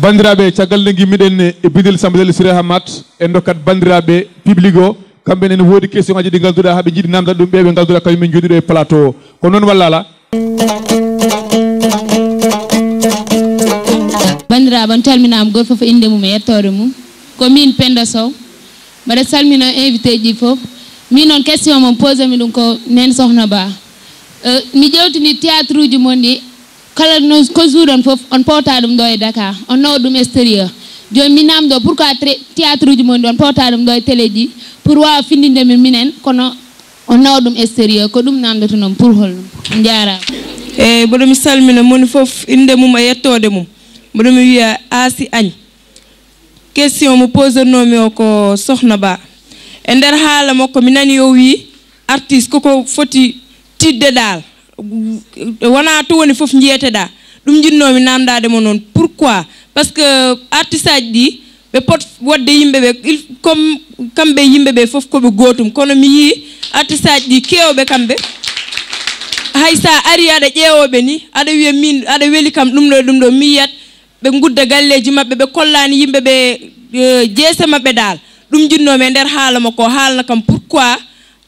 bandiraɓe caggal nde gimmiɗen e bidil sambadel siré hamat en dokkat bandiraɓe public o kamɓe ne woodi question aji ɗi galduɗa haaɓe jiiɗi namdal ɗum ɓe galduɗa kañumen joɗiɗo e plateau o ko noon walla ala bandiraɓe on calminama goto foof inde mum e yettode mum ko min Penda Sow mbaɗa salmina invité ji foof min noon question mon posé mi ɗum ko nen Sokhna Ba mi ƴewtini théâtre uji mon ɗi kala no ko jour on foof on pawta ɗum ɗo e Dakar on nawa ɗum extérieur joni mi namdo pourquoi théâtre uji mon ɗi on pawta ɗum ɗo e télé ji pour wawa findinde min minen kono on nawa ɗum extérieur ko ɗum namdoto noon pour holno on jarama eyyi mboɗo mi salmina moni foof inde mum e yettode mum mboɗo mi wiya Asi Agne question mo posenomi o ko Sokhna Ba e nder haala makko mi nani o wi artiste koko foti tidde dal wona to woni foof jiyeteɗa ɗum jinnomi namdade mo noon pourquoi par ce que artiste aji ɗi ɓe pot wadde yimɓeɓe comme kamɓe yimɓeɓe foof koɓe gotum kono mi yii artiste aji ɗi kewɓe kamɓe hay sa ari aɗa ƴeewoɓe ni aɗa wiya min aɗa weeli kam ɗum ɗo mi yiyat ɓe gudda galleji mabɓe ɓe kollani yimɓeɓe jeese mabɓe dal ɗum jinnomi e nder haala makko haalna kam pourquoi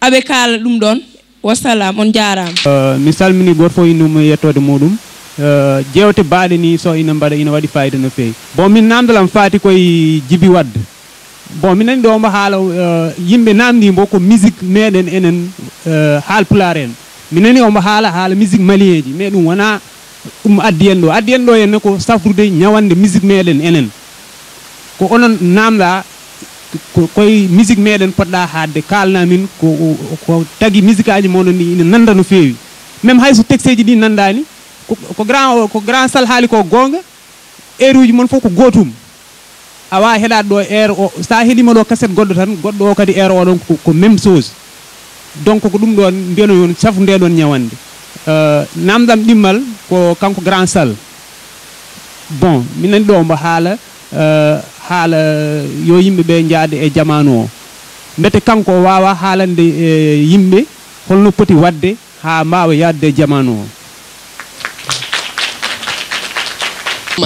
aɓe kaala ɗum ɗon wassalam on jarama mi salmini goto fof innum yettode muɗum jewte baaɗe ni so ina mbaɗa ina waɗi fayida no fewi bon min namdalam faati koye Djiby Wadde bon min nani ɗo mbo haala yimɓe namdimo ko musique meɗen enen haalpulaar en min nani omo haala musique malien ji mais ɗum wona ɗum addi en ɗo henne ko safrude ñawande musique meɗen enen ko onon namda koye musique meɗen poɗɗa hadde kalna min ko tagui musique aji moɗon ni ina nanda no fewi même hayso texte ji ɗi nandani ko grand sall haali ko gonga air uji mon fof ko gotum a wawi heɗade ɗo air o sa heeɗima ɗo cassette goɗɗo tan goɗɗo o kadi air oɗon ko même chose donc ko ɗum ɗon mbiyano yon safu nde ɗon ñawande namdam ɗimmal ko kanko grand sall bon min nani ɗo mbo haala yo yimɓeɓe jaade e jamanu o mbete kanko wawa haalande yimɓe holno poti wadde ha mbawa yadde e jamanu o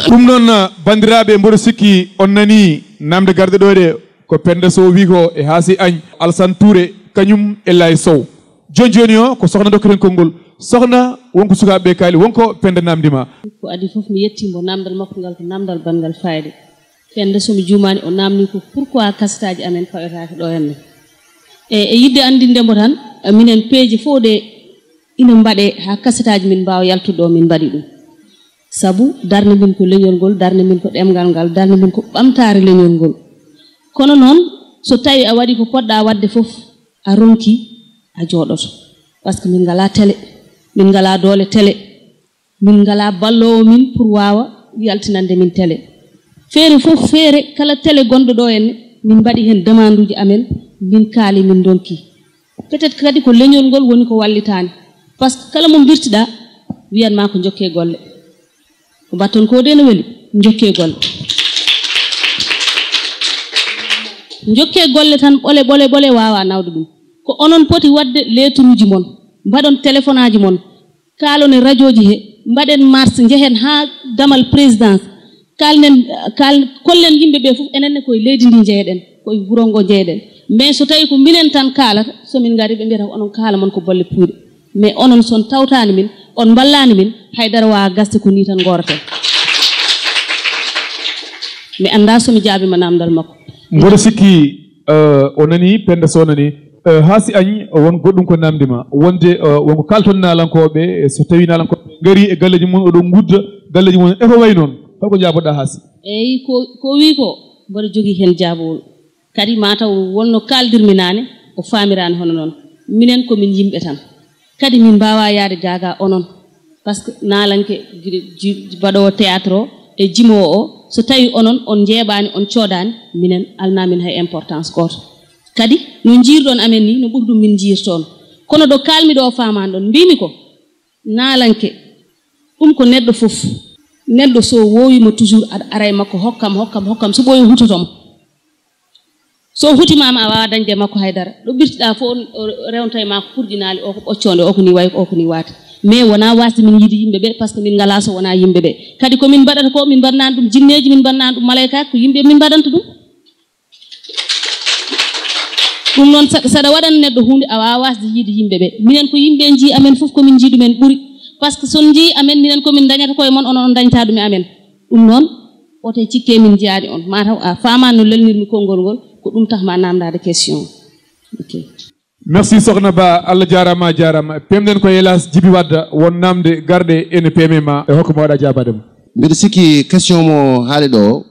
ɗum noon bandiraɓe mboɗo sikki on nani namde garde ɗo ɗe ko Penda Sow wi ko e Asi Agne Alassane Touré kañum e Lay Sow joni o ko sokhna dokketen konngol sokhna wonko sukaɓeɓe kaali wonko Penda namdima ko adi foof mi yettimo namdal makko ngal ko namdal bangal fayde Penda somi jumani o namni ko pourquoi kasetaji amen fawetake ɗo henne e yidde andindemo tan minen peeje fof ɗe ina mbaɗe ha kasetaji min mbawa yaltude ɗo min mbaɗi ɗum sabu darde min ko leñol ngol darde min ko ɗemgal ngal darde min ko ɓamtare leñol ngol kono noon so tawi a waɗi ko poɗɗa wadde foof a ronki a jooɗoto par ce que min ngala télé min ngala doole télé min ngala ballowo min pour wawa yaltinande min télé feere fof feere kala télé gonɗo ɗo henne min mbaɗi hen demande uji amen min kaali min donki peut être kadi ko leñol ngol woni ko wallitani par ce que kala mo birtiɗa wiyanma ko jokke golle ko mbatton ko de no weli jokke golle jokke golle tan ɓole wawa nawde ɗum ko onon poti wadde letruji mon mbaɗon téléphone aji mon kalon e radio ji he mbaɗen marche jehen ha damal présidence kollen yimɓeɓe fof enenne koye leydi ndi jeeɗen koye wuro ngo jeeɗen mais so tawi ko minen tan kaalata somin gari ɓe mbiyata ko onon kaala mon ko bolle puuɗe mais onon son tawtani min on ballani min haydara wawa gasde ko ni tan goroten mi anda somi jaabima namdal makko mboɗo sikki o nani Penda Sow nani Asi Agne won goɗɗum ko namdima wonde wonko kalton nalankoɓe so tawi nalankoɓe gari e galleji mum oɗon gudda galleji mum eko way noon holko jaboɗa Asi eyyi ko wi ko mboɗo jogui hen jabowol kadi mataw wonno kaldirmi nane o famirani hono noon minen komin yimɓe tan kadi min mbawa yaade gaga onon par ce que nalanke mbaɗowo théâtre o e jimowo o so tawi onon on jeeɓani on coodani minen alnamin hay importance goto kadi no jiirɗon amen ni no ɓuri ɗum min jiirtoon kono ɗo kalmi ɗo famani ɗon mbimi ko nalanke ɗum ko neɗɗo fof neɗɗo so wowima toujours aɗa ara e makko hokkam so ɓooyi hutotomo so hutimama a wawa dañde makko haydara ɗo ɓirtiɗa fof rewnta e ma ko purɗinali o ko ɓoccode o ko ni wayi o ko ni waati mais wona wasde min yidi yimbe be parce que min ngala so wona yimbe be kadi ko min badata ko min barnan dum jinneji min barnan dum malaika ko yimbe min badanta dum dum non sada wadan neddo hunde awa wasde yidi yimbe be minen ko yimbe ji amen fof ko min jidu men buri parce que son ji amen minen ko min dañata koy mon on dañta dum amen dum non ote cikke min jaadi on mataw a fama no lelnirmi kongol gol ko dum tax ma namdade question. Okay. Merci Sokhna Ba, Allah jarama pemden ko helas Djiby Wadda won namde garde ene pemema e hokko mawɗa jabademo. Mbiɗa sikki question mo haali ɗo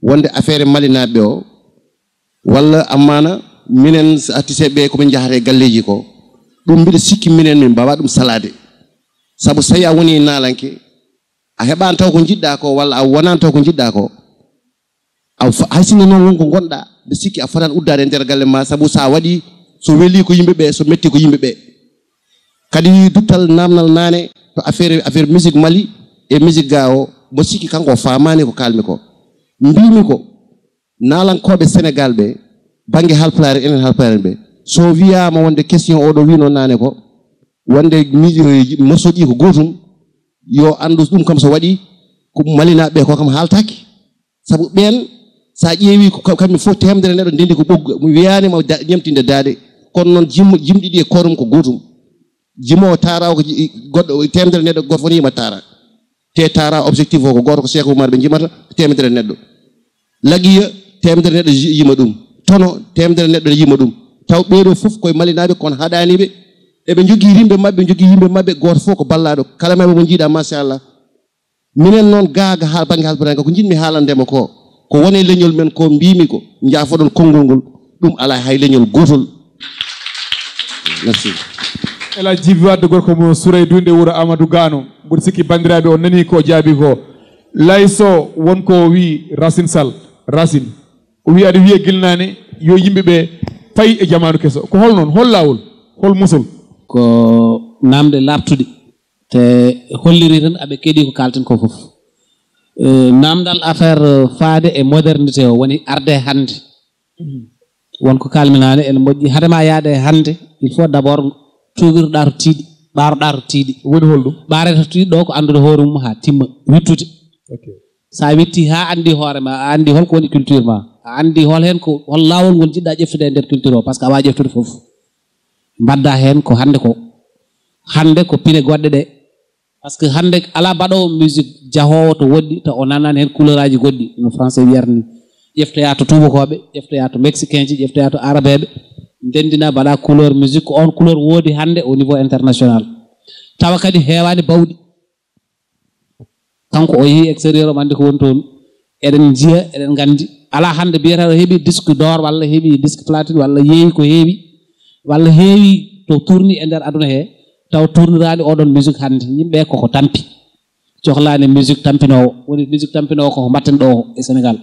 wonde affaire malinaɓe o walla amana minen artisteɓe komin jahata e galleji ko ɗum mbiɗa sikki minen min mbawa ɗum salade saabu so tawi a woni nalanke a heɓani taw ko jiɗɗa ko walla a wonani taw ko jiɗɗa ko haysinde noon wonko gonɗa mbiɗa sikki a fotani uddade e nder galle ma saabu sa waɗi so weeli ko yimɓeɓe so metti ko yimɓeɓe kadi duttal namnal nane to affaire musique Mali e musique ga o mo sikki kanko famani ko kalmi ko mbimi ko nalankoɓe Sénégal ɓe banggue halpulare enen halpulare ɓe so wiyama wonde question oɗo wino nane ko wonde morceau ɗi ko gotum yo andu ɗum kam so waɗi ko malinaɓe ko kam haaltaki saabu ɓen sa ƴeewi ko kamɓe fof temdere neɗɗo ndendi ko ɓogga mi wiyanima ñamtinde daade kono noon jimɗi ɗi e korum ko gotum jimowo tarawo ko goɗɗo temdere neɗɗo goto fof ne yima tara te tara objectif o ko goto ko Cheikh Oumar ɓe jimata temedere neɗɗo lagiya temedere neɗɗo yima ɗum tono temedere neɗɗo ne yima ɗum taw ɓeeɗo fof koye malinaɓe kono haɗaniɓe eɓe jogui rimɓe mabɓe goto fof ko ballaɗo kala maɓe mo jiiɗa machallah minen noon gaga ha banggue halputare ko jinmi haalandema ko wone leñol men ko mbimi ko jaafoɗon konngol ngol ɗum ala hay leñol gotol. Merci. Ela Djiby Wadda gorko mo Suray Dunde wuro Amadou Gano mboɗo sikki bandiraɓe o nani ko jaabi ko layso wonko wi Racine Sall Racine o wi aɗa wiye guilnane yo yimɓeɓe fayi e jamanu keso ko hol noon hol lawol hol musol ko namde lartude te holliri tan aɓe keeɗi ko kalten ko foof namdal affaire faade e modernité o woni arde hande wonko kalminane ene moƴƴi hadema yaade hande il faut d' abord cuɓirɗa to tiiɗi ɓaroɗa to tiiɗi woni holɗum ɓareta to tiiɗi ɗo ko andude hoore mum ha timma wittude sa witti ha andi hoorema a andi holko woni culture ma a andi hol hen ko hol lawol ngol jiɗɗa ƴeftude e nder culture o par ce que a wawi ƴeftude foof mbadda hen ko hande ko pine goɗɗe ɗe par ce que hande ala mbaɗowo musique jahowo to woɗɗi to o nanani hen couleur aji goɗɗi no français wiyata ni ƴeftoya to tubakoɓe ƴeftoya to mexicain ji ƴeftoya to arabeɓe ndendina mbaɗa couleur musique ko on couleur woodi hande au niveau international tawa kadi heewani bawɗi kanko o yeehi extérieur o andi ko woni toon eɗen jiya eɗen gandi ala hande mbiyata o heeɓi disque d'or walla heeɓi disque platine walla yeehi ko heewi walla heewi to tourni e nder aduna he taw tournirani oɗon musique hande yimɓe koko tampi cohlani musique tampinowo woni musique tampinowo koko mbatten ɗo e Sénégal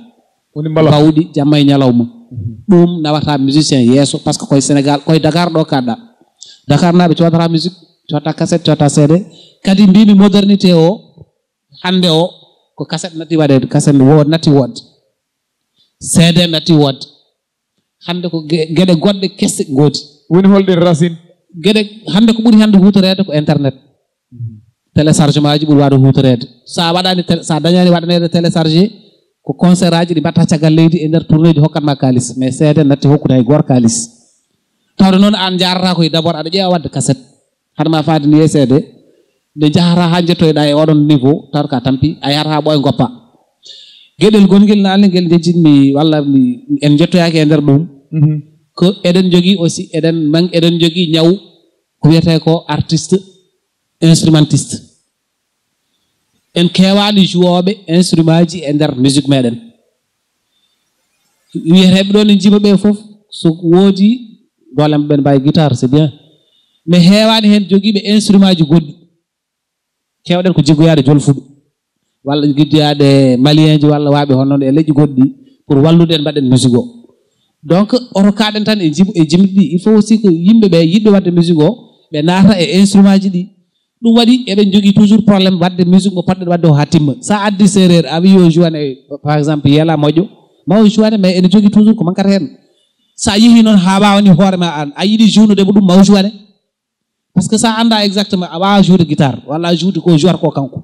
woni bawɗi jamma e ñalawma ɗum nawata musicien yeeso par ce que koye Sénégal koye Dakar ɗo kaɗɗa Dakar naɓe codata musique cotta cassette cotta CD kadi mbimi modernité o hande o ko cassette natti waɗede cassette natti wodde CD natti wodde hande ko gueɗe goɗɗe kesse goodi woni holɗe Racine gueɗe hande ko ɓuuri hande hutorede ko internet téléchargement ji ɓuuri wawde hutorede sa waɗani sa dañani waɗanede téléchargé ko concert aji ɗi mbatta caggal leydi e nder tourné ji hokkatma kalis mais seede natti hokkude hay goto kalis tawde noon an jarata koye d' abord aɗa ƴeewa wadde cassette haɗama faade ni e seede nde jahata ha jettoyɗa e oɗon niveau tawat ka tampi a yahata ha ɓooye goppa gueɗel gonguel nalne guel jejjinmi walla en jettoyaki e nder ɗum ko eɗen jogui aussi eɗen jogui ñaw ko wiyete ko artiste instrumentiste en kewani jouoɓe instrument ji e nder musique meɗen wiyeteɓe ɗo ne jima ɓe foof so woodi dolem ɓen mbawi guitare c'est bien mais heewani hen joguiɓe instrument ji goɗɗi kewɗen ko jiggoyade jolfuɓe walla guidoyade malien ji walla waɓe honnoon e leƴƴi goɗɗi pour wallude en mbaɗen musique o donc oto kaɗen tan e jimɗi ɗi il faut aussi que yimɓeɓe yiɗɓe wadde musique o ɓe naata e instrument ji ɗi ɗum waɗi eɓen jogui toujours probléme wadde musique mo poɗɗen wadde o ha timma sa addi séréer a wi yo jouane par exemple yela moƴƴo ma o jouane mais ene jogui toujours ko mankata hen sa yeehi noon ha wawani hoorema an a yiiɗi jounude mo ɗum ma o jouane par ce que sa anda exactement a wawa joude guitare walla joude ko joueur ko kanko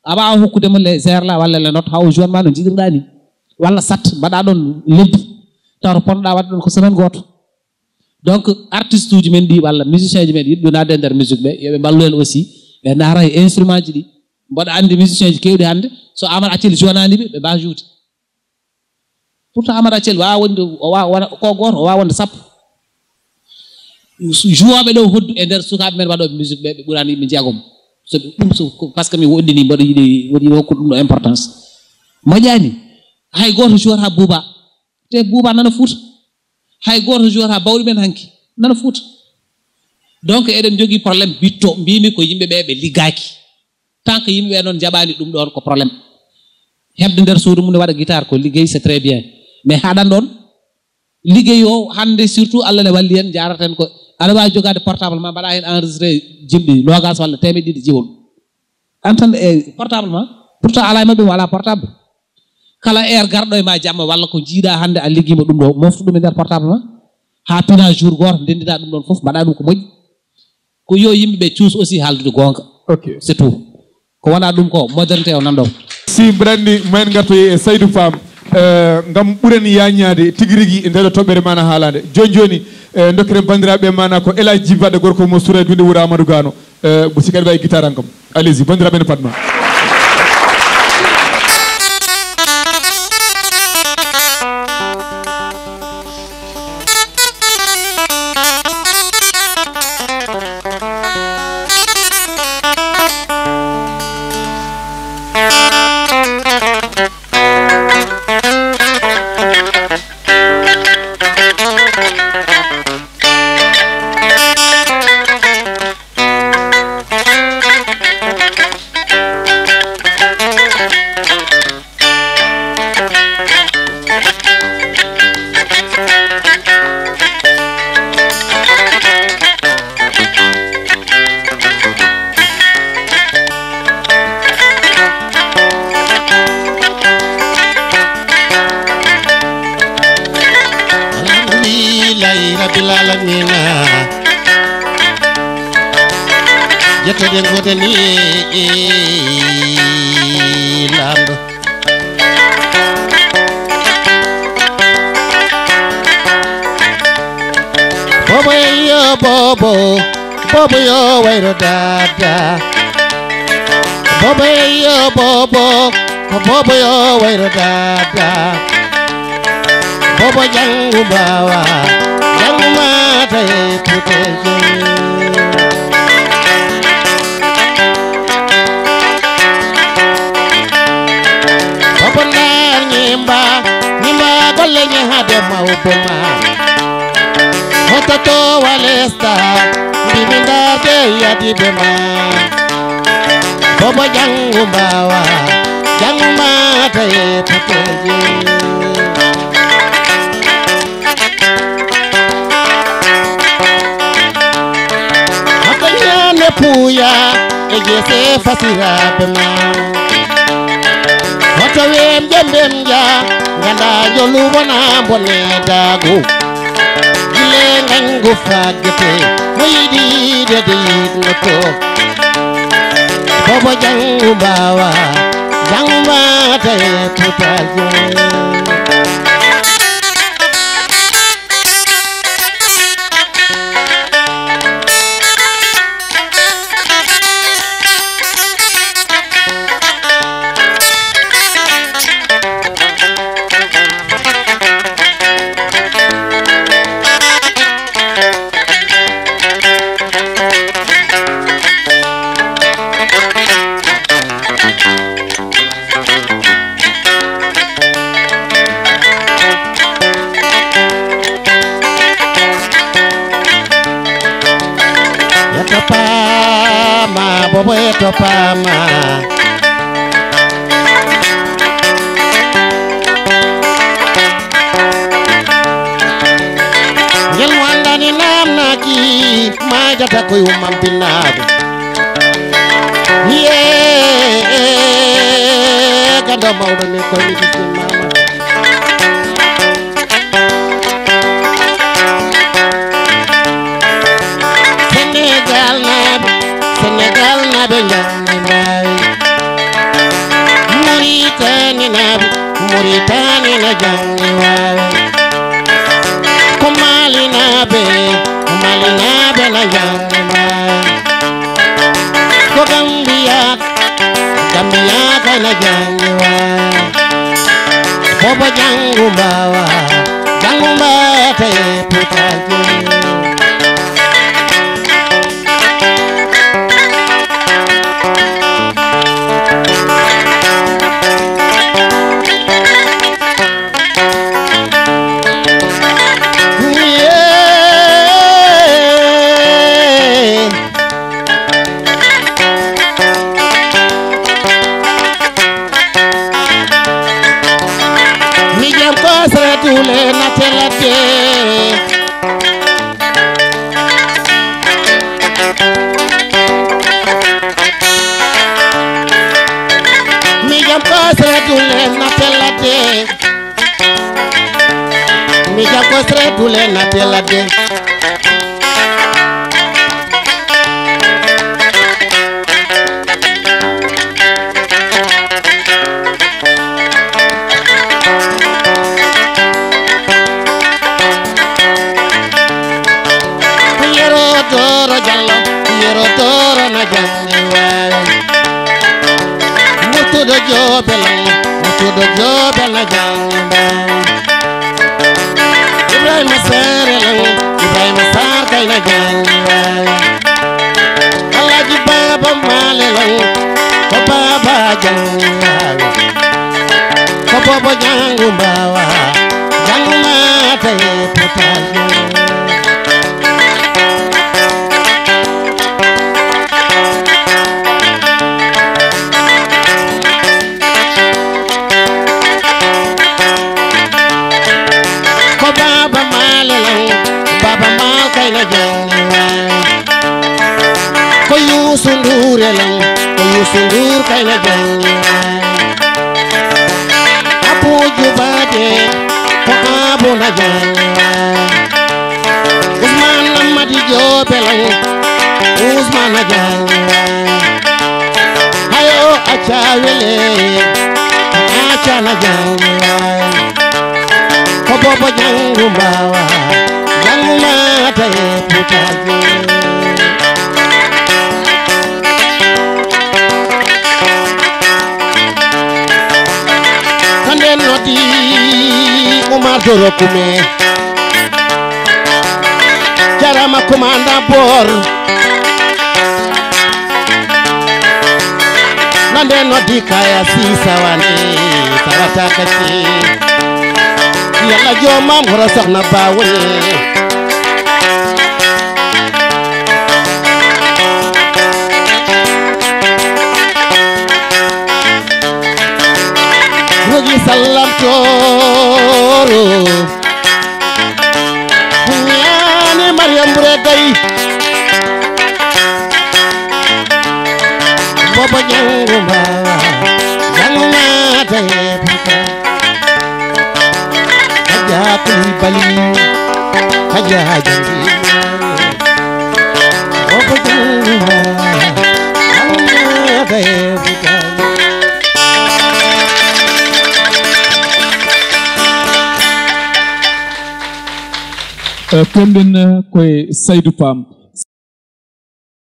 a wawa hokkudemo les air la walla les notes haw joueur ma no jiɗirɗa ni walla sat mbaɗa ɗon lebbi taw ponɗa wadde ɗon ko semaine goto donc artiste uji men ɗi walla musicien ji men yiɗɓe nadde e nder musique ɓe yoɓe mballu en aussi ɓe daara e instrument ji ɗi mboɗa andi musicien ji kewɗi hannde so Amadou Athily joinani ɓe ɓe mbawa joude pourtant Amadou Athily wawa wonde ko goto o wawa wonde sappo jouoɓe ɗo hoddu e nder sukaɓe men waɗoɓe musique ɓe ɓe ɓurani yimɓe jeegom so ɗum so par ce que mi woɗɗini mboɗo yiɗi hokkude ɗum ɗo importance moƴƴani hay goto joueur ha Bouba te Bouba nana Fouta hay goto joueur ha bawɗi men hanki nana Fouta donc eɗen jogui probléme bitto mbimi ko yimɓeɓe ɓe liggaki tant que yimɓeɓe noon jaɓani ɗum ɗon ko probléme hebde nder suudu mum ne waɗa guitare ko liggey c'est très bien mais haɗan ɗon liggey o hande surtout Allah ne walli en jaraten ko aɗa wawi jogade portable ma mbaɗa hen enregistré jimɗi nogas walla temeɗe ɗiɗi jiwol entande e portable ma pourtant ala e mabɓe wala portable kala air garɗo e ma jamma walla ko jiiɗa hande a ligguima ɗum ɗo moftu ɗum e nder portable ma ha pina jour goto ndendina ɗum ɗon foof mbaɗa ɗum ko moƴƴi ko yo yimɓeɓe cuus aussi haaldude gonga c'est tout ko wona ɗum ko modernité o nanɗo si brandi mayen gartoye e Saydou Fam ngam ɓuren yaññade tigui rigui e ndeɗo toɓɓere mana haalade joni joni dokkere bandiraɓe mana ko Elaj Djibaɗo gorko mo Souré dunde wuuro Amadou Gano bo sikki aɗa wawi guitare an kam allez y bandiraɓe ne padma yettode godani lamɗo bobo yo bobo yo wayro dada bobo yo bobo yo wayro dada bobo jangu bawa jangu mata e puteje Nimba golle nye hade maubema Hototo walesta Biminda de yadi bema Bobo jangu bawa Jangu mata ye puteje Hata nyane puya Ejese fasira bema Hoto wem jambemja Ganda jolu bona bone dago Gile ngangu fagete Moidi dedi noto Bobo jangu bawa Jangu mata e putaje Bobo eto pama Ngel wandani namnaki majata koy umampinado Ye ganda mawdo ne koy ni mama Senegal na na jangi waay ko malinaɓe na jangi waay ko Gambia kana jangi waay bobo jangu mbawa jangu mbata e putaje tule na telate mi jam ko sre tule na telate mi jam ko sre tule na telate toro na jangi waay mutudo jobel na jangi waay Ibrahima Sare lang Ibrahima Sar kay na jangi waay Alhaji Baba Male lang ko baba jangi waay ko bobo jangu mbawa jangu mata e putaje na jangi waay ko Youssou Ndour lang ko Youssou Ndour kay na jangi waay Abu Jubade ko Abu na jangi waay Ousmane Namadi Diop lang Ousmane na jangi waay hayo acha wele acha na jangi waay ko bobo jangu mbawa jangu mata e putaje kande noti Omar Doro Kume jarama commanda bor nande noti kaya sisa wane tarata kaci yalla jomam hora soxna bawone Rogi salam toro Nyane Mariam Bureday Bobo jangu mbawa jangu mata e puta Kaja Kulibali Kaja jangi Bobo jangu mbawa jangu mata e puta Pemben koye Saydou Pam